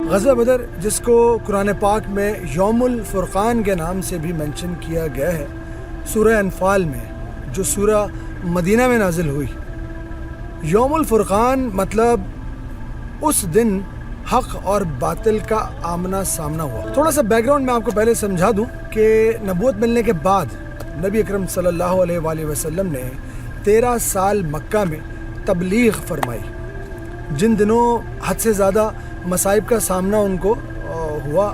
غزوہ بدر جس کو قرآن پاک میں یوم الفرقان کے نام سے بھی منشن کیا گیا ہے سورہ انفال میں، جو سورہ مدینہ میں نازل ہوئی۔ یوم الفرقان مطلب اس دن حق اور باطل کا آمنا سامنا ہوا۔ تھوڑا سا بیک گراؤنڈ میں آپ کو پہلے سمجھا دوں کہ نبوت ملنے کے بعد نبی اکرم صلی اللہ علیہ وآلہ وسلم نے 13 سال مکہ میں تبلیغ فرمائی۔ جن دنوں حد سے زیادہ مصائب کا سامنا ان کو ہوا،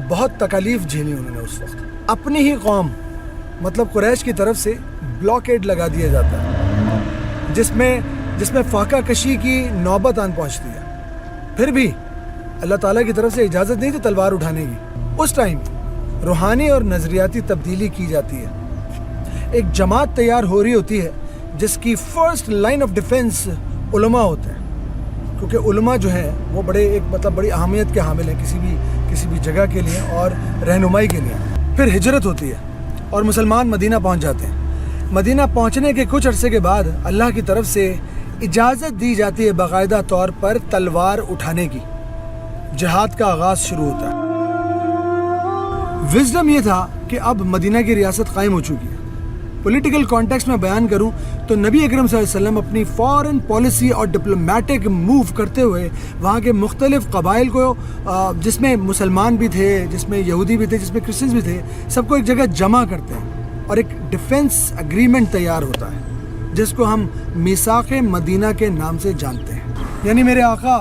بہت تکالیف جھیلی انہوں نے اس وقت۔ اپنی ہی قوم مطلب قریش کی طرف سے بلاکیڈ لگا دیا جاتا ہے، جس میں فاقہ کشی کی نوبت آن پہنچتی ہے۔ پھر بھی اللہ تعالیٰ کی طرف سے اجازت نہیں تھی تلوار اٹھانے کی۔ اس ٹائم روحانی اور نظریاتی تبدیلی کی جاتی ہے۔ ایک جماعت تیار ہو رہی ہوتی ہے جس کی فرسٹ لائن آف ڈیفنس علماء ہوتے ہیں، کیونکہ علماء جو ہیں وہ بڑی اہمیت کے حامل ہیں کسی بھی جگہ کے لیے اور رہنمائی کے لیے۔ پھر ہجرت ہوتی ہے اور مسلمان مدینہ پہنچ جاتے ہیں۔ مدینہ پہنچنے کے کچھ عرصے کے بعد اللہ کی طرف سے اجازت دی جاتی ہے باقاعدہ طور پر تلوار اٹھانے کی۔ جہاد کا آغاز شروع ہوتا ہے۔ وزڈم یہ تھا کہ اب مدینہ کی ریاست قائم ہو چکی ہے۔ پولیٹیکل کانٹیکسٹ میں بیان کروں تو نبی اکرم صلی اللہ علیہ وسلم اپنی فارن پالیسی اور ڈپلومیٹک موو کرتے ہوئے وہاں کے مختلف قبائل کو، جس میں مسلمان بھی تھے، جس میں یہودی بھی تھے، جس میں کرسچنز بھی تھے، سب کو ایک جگہ جمع کرتے ہیں اور ایک ڈیفنس ایگریمنٹ تیار ہوتا ہے جس کو ہم میثاق مدینہ کے نام سے جانتے ہیں۔ یعنی میرے آقا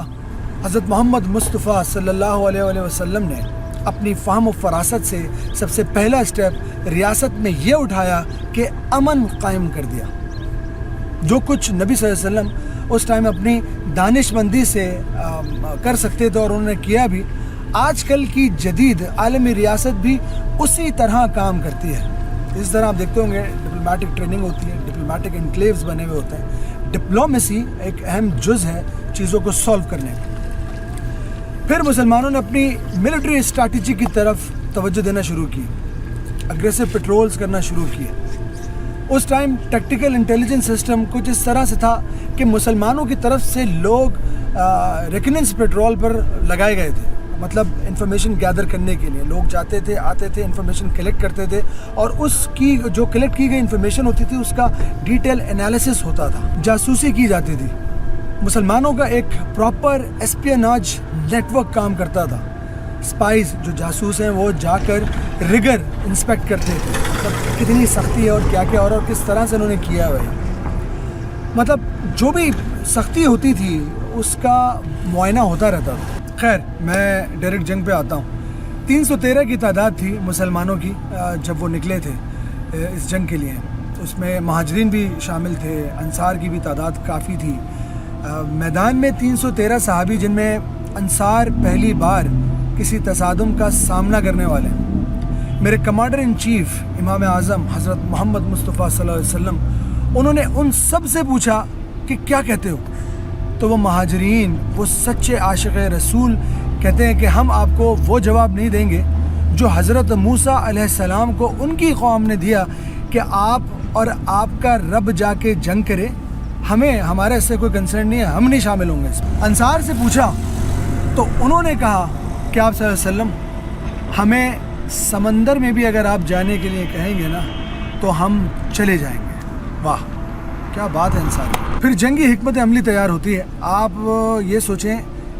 حضرت محمد مصطفیٰ صلی اللہ علیہ وآلہ وسلم نے اپنی فہم و فراست سے سب سے پہلا سٹیپ ریاست میں یہ اٹھایا کہ امن قائم کر دیا۔ جو کچھ نبی صلی اللہ علیہ وسلم اس ٹائم اپنی دانش مندی سے کر سکتے تھے اور انہوں نے کیا بھی، آج کل کی جدید عالمی ریاست بھی اسی طرح کام کرتی ہے۔ اس طرح آپ دیکھتے ہوں گے ڈپلومیٹک ٹریننگ ہوتی ہے، ڈپلومیٹک انکلیوز بنے ہوئے ہوتے ہیں۔ ڈپلومیسی ایک اہم جز ہے چیزوں کو سولو کرنے کا۔ پھر مسلمانوں نے اپنی ملٹری اسٹریٹجی کی طرف توجہ دینا شروع کی، اگریسو پیٹرولز کرنا شروع کیے۔ اس ٹائم ٹیکٹیکل انٹیلیجنس سسٹم کچھ اس طرح سے تھا کہ مسلمانوں کی طرف سے لوگ ریکننس پیٹرول پر لگائے گئے تھے، مطلب انفارمیشن گیدر کرنے کے لیے لوگ جاتے تھے، آتے تھے، انفارمیشن کلیکٹ کرتے تھے، اور اس کی جو کلیکٹ کی گئی انفارمیشن ہوتی تھی اس کا ڈیٹیل انالیسس ہوتا تھا، جاسوسی کی جاتی تھی۔ مسلمانوں کا ایک پراپر اسپیناج نیٹ ورک کام کرتا تھا۔ اسپائز جو جاسوس ہیں وہ جا کر ریگر انسپیکٹ کرتے تھے، مطلب کتنی سختی ہے اور کیا اور کس طرح سے انہوں نے کیا ہے، مطلب جو بھی سختی ہوتی تھی اس کا معائنہ ہوتا رہتا تھا۔ خیر، میں ڈائریکٹ جنگ پہ آتا ہوں۔ 313 کی تعداد تھی مسلمانوں کی جب وہ نکلے تھے اس جنگ کے لیے۔ اس میں مہاجرین بھی شامل تھے، انصار کی بھی تعداد کافی تھی۔ میدان میں 313 صحابی، جن میں انصار پہلی بار کسی تصادم کا سامنا کرنے والے ہیں۔ میرے commander in chief Imam Azam حضرت محمد مصطفیٰ صلی اللہ علیہ وسلم، انہوں نے ان سب سے پوچھا کہ کیا کہتے ہو؟ تو وہ مہاجرین، وہ سچے عاشق رسول، کہتے ہیں کہ ہم آپ کو وہ جواب نہیں دیں گے جو حضرت موسیٰ علیہ السلام کو ان کی قوم نے دیا کہ آپ اور آپ کا رب جا کے جنگ کرے، ہمارے اس سے کوئی کنسرن نہیں ہے، ہم نہیں شامل ہوں گے اس میں۔ انصار سے پوچھا تو انہوں نے کہا کہ آپ صلی اللہ علیہ وسلم، ہمیں سمندر میں بھی اگر آپ جانے کے لیے کہیں گے نا تو ہم چلے جائیں گے۔ واہ، کیا بات ہے انصار۔ پھر جنگی حکمت عملی تیار ہوتی ہے۔ آپ یہ سوچیں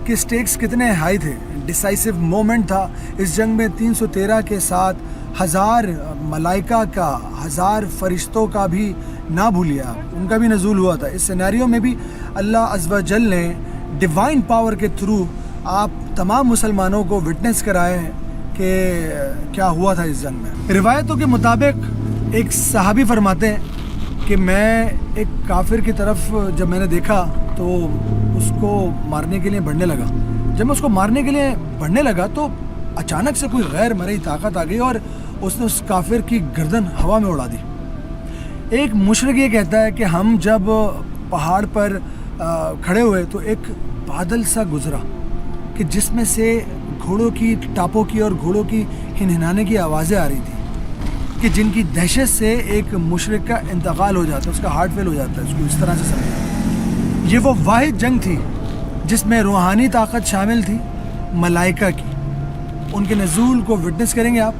کہ سٹیکس کتنے ہائی تھے، ڈیسائسو مومنٹ تھا اس جنگ میں۔ 313 کے ساتھ 1000 ملائکہ کا، 1000 فرشتوں کا بھی نہ بھولیے آپ، ان کا بھی نزول ہوا تھا۔ اس سینیریو میں بھی اللہ عز و جل نے ڈیوائن پاور کے تھرو آپ تمام مسلمانوں کو وٹنس کرائے کہ کیا ہوا تھا اس جنگ میں۔ روایتوں کے مطابق ایک صحابی فرماتے ہیں کہ میں ایک کافر کی طرف جب میں نے دیکھا تو اس کو مارنے کے لیے بڑھنے لگا۔ جب میں اس کو مارنے کے لیے بڑھنے لگا تو اچانک سے کوئی غیر مرئی طاقت آ گئی اور اس نے اس کافر کی گردن ہوا میں اڑا دی۔ ایک مشرک یہ کہتا ہے کہ ہم جب پہاڑ پر کھڑے ہوئے تو ایک بادل سا گزرا کہ جس میں سے گھوڑوں کی ٹاپوں کی اور گھوڑوں کی ہنہنانے کی آوازیں آ رہی تھی کہ جن کی دہشت سے ایک مشرک کا انتقال ہو جاتا ہے، اس کا ہارٹ فیل ہو جاتا ہے۔ اس کو اس طرح سے سمجھا، یہ وہ واحد جنگ تھی جس میں روحانی طاقت شامل تھی ملائکہ کی، ان کے نزول کو وٹنس کریں گے آپ،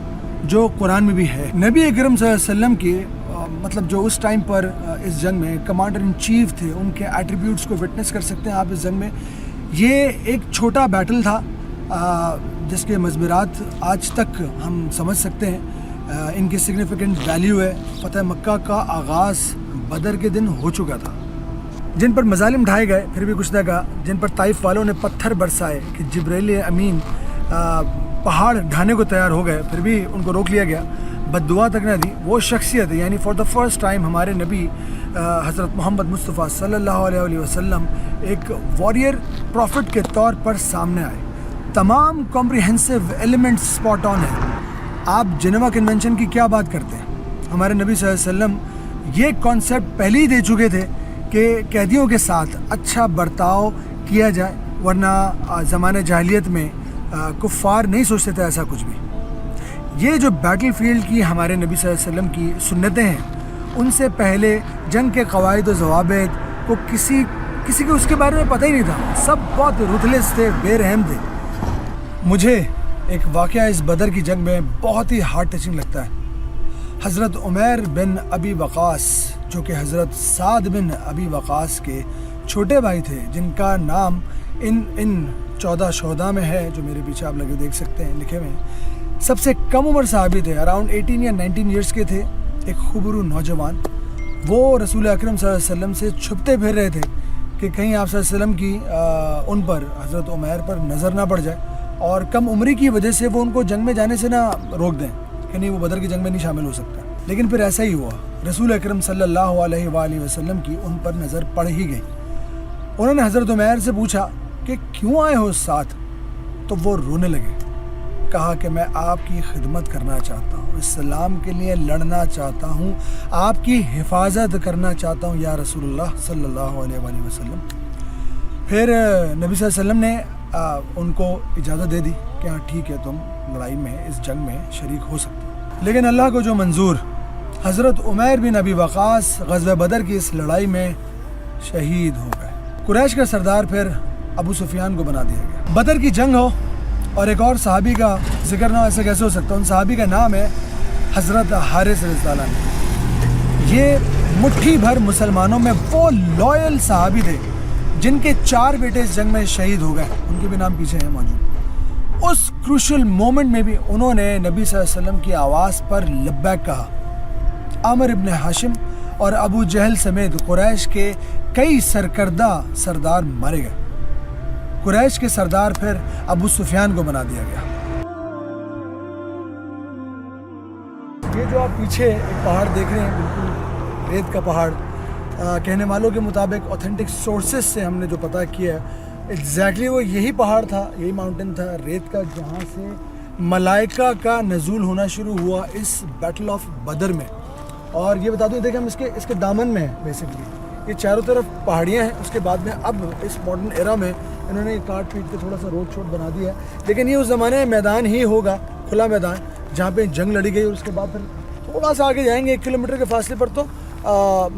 جو قرآن میں بھی ہے۔ نبی اکرم صلی اللہ علیہ وسلم کے مطلب جو اس ٹائم پر اس جنگ میں کمانڈر ان چیف تھے، ان کے ایٹریبیوٹس کو وٹنس کر سکتے ہیں آپ اس جنگ میں۔ یہ ایک چھوٹا بیٹل تھا جس کے مضمرات آج تک ہم سمجھ سکتے ہیں، ان کی سگنیفیکنٹ ویلیو ہے۔ فتح مکہ کا آغاز بدر کے دن ہو چکا تھا، جن پر مظالم ڈھائے گئے، پھر بھی کچھ نہ کہا، جن پر طائف والوں نے پتھر برسائے کہ جبرائیل امین پہاڑ ڈھانے کو تیار ہو گئے، پھر بھی ان کو روک لیا گیا، بد دعا تک نہ دی۔ وہ شخصیت یعنی فار دا فرسٹ ٹائم ہمارے نبی حضرت محمد مصطفیٰ صلی اللہ علیہ وسلم ایک واریر پروفٹ کے طور پر سامنے آئے۔ تمام کمپریہنسو ایلیمنٹس سپاٹ آن ہیں۔ آپ جنیوا کنونشن کی کیا بات کرتے ہیں؟ ہمارے نبی صلی اللہ علیہ وسلم یہ کانسیپٹ پہلے ہی دے چکے تھے کہ قیدیوں کے ساتھ اچھا برتاؤ کیا جائے، ورنہ زمانہ جاہلیت میں کفار نہیں سوچتے تھے ایسا کچھ بھی۔ یہ جو بیٹل فیلڈ کی ہمارے نبی صلی اللہ علیہ وسلم کی سنتیں ہیں، ان سے پہلے جنگ کے قواعد و ضوابط کو کسی کو اس کے بارے میں پتہ ہی نہیں تھا، سب بہت رuthless تھے، بے رحم تھے۔ مجھے ایک واقعہ اس بدر کی جنگ میں بہت ہی ہارٹ ٹچنگ لگتا ہے۔ حضرت عمیر بن ابی وقاص، جو کہ حضرت سعد بن ابی وقاص کے چھوٹے بھائی تھے، جن کا نام ان 14 شہداء میں ہے، جو میرے پیچھے آپ لگے دیکھ سکتے ہیں لکھے ہوئے ہیں۔ سب سے کم عمر صحابی تھے، اراؤنڈ 18 یا 19 ایئرس کے تھے، ایک خوبرو نوجوان۔ وہ رسول اکرم صلی اللہ علیہ وسلم سے چھپتے پھر رہے تھے کہ کہیں آپ صلی اللہ علیہ وسلم کی ان پر، حضرت عمیر پر نظر نہ پڑ جائے، اور کم عمری کی وجہ سے وہ ان کو جنگ میں جانے سے نہ روک دیں کہ نہیں وہ بدر کی جنگ میں نہیں شامل ہو سکتا۔ لیکن پھر ایسا ہی ہوا، رسول اکرم صلی اللہ علیہ وآلہ وسلم کی ان پر نظر پڑ ہی گئی۔ انہوں نے حضرت عمیر سے پوچھا کہ کیوں آئے ہو ساتھ؟ تو وہ رونے لگے، کہا کہ میں آپ کی خدمت کرنا چاہتا ہوں، اسلام کے لیے لڑنا چاہتا ہوں، آپ کی حفاظت کرنا چاہتا ہوں یا رسول اللہ صلی اللہ علیہ وآلہ وسلم۔ پھر نبی صلی اللہ علیہ وسلم نے ان کو اجازت دے دی کہ ہاں ٹھیک ہے، تم لڑائی میں اس جنگ میں شریک ہو سکتے ہو۔ لیکن اللہ کو جو منظور، حضرت عمیر بن ابی وقاص غزوہ بدر کی اس لڑائی میں شہید ہو گئے۔ قریش کا سردار پھر ابو سفیان کو بنا دیا گیا۔ بدر کی جنگ ہو اور ایک اور صحابی کا ذکر نہ ایسا کیسے ہو سکتا؟ ان صحابی کا نام ہے حضرت حارث رضی اللہ عنہ۔ یہ مٹھی بھر مسلمانوں میں وہ لائل صحابی تھے جن کے 4 بیٹے اس جنگ میں شہید ہو گئے، ان کے بھی نام پیچھے ہیں موجود۔ اس کروشل مومنٹ میں بھی انہوں نے نبی صلی اللہ علیہ وسلم کی آواز پر لبیک کہا۔ عامر ابن ہاشم اور ابو جہل سمیت قریش کے کئی سرکردہ سردار مارے گئے۔ قریش کے سردار پھر ابو سفیان کو بنا دیا گیا۔ یہ جو آپ پیچھے ایک پہاڑ دیکھ رہے ہیں، بالکل ریت کا پہاڑ، کہنے والوں کے مطابق اوتھینٹک سورسز سے ہم نے جو پتہ کیا ہے، ایگزیکٹلی وہ یہی پہاڑ تھا، یہی ماؤنٹین تھا ریت کا، جہاں سے ملائکہ کا نزول ہونا شروع ہوا اس بیٹل آف بدر میں۔ اور یہ بتا دوں، دیکھیں ہم اس کے دامن میں ہیں، بیسکلی یہ چاروں طرف پہاڑیاں ہیں۔ اس کے بعد میں اب اس ماڈرن ایرا میں انہوں نے کاٹ پیٹ کے تھوڑا سا روڈ چھوٹ بنا دیا ہے، لیکن یہ اس زمانے میں میدان ہی ہوگا، کھلا میدان، جہاں پہ جنگ لڑی گئی۔ اور اس کے بعد پھر تھوڑا سا آگے جائیں گے 1 کلومیٹر کے فاصلے پر تو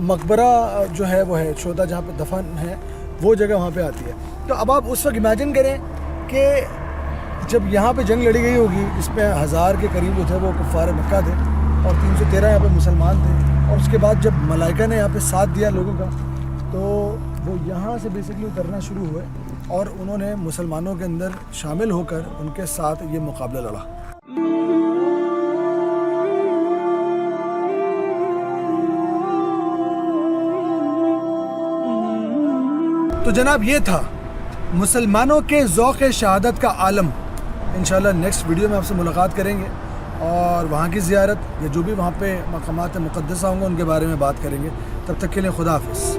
مقبرہ جو ہے وہ ہے، شہداء جہاں پہ دفن ہے، وہ جگہ وہاں پہ آتی ہے۔ تو اب آپ اس وقت امیجن کریں کہ جب یہاں پہ جنگ لڑی گئی ہوگی، اس میں 1000 کے قریب جو تھے وہ کفار مکہ تھے، اور 313 یہاں پہ مسلمان تھے، اور اس کے بعد جب ملائکہ نے یہاں پہ ساتھ دیا لوگوں کا، تو وہ یہاں سے بیسکلی اترنا شروع ہوئے، اور انہوں نے مسلمانوں کے اندر شامل ہو کر ان کے ساتھ یہ مقابلہ لڑا۔ تو جناب یہ تھا مسلمانوں کے ذوق شہادت کا عالم۔ انشاءاللہ نیکسٹ ویڈیو میں آپ سے ملاقات کریں گے، اور وہاں کی زیارت یا جو بھی وہاں پہ مقامات مقدسہ ہوں گے ان کے بارے میں بات کریں گے۔ تب تک کے لیے خدا حافظ۔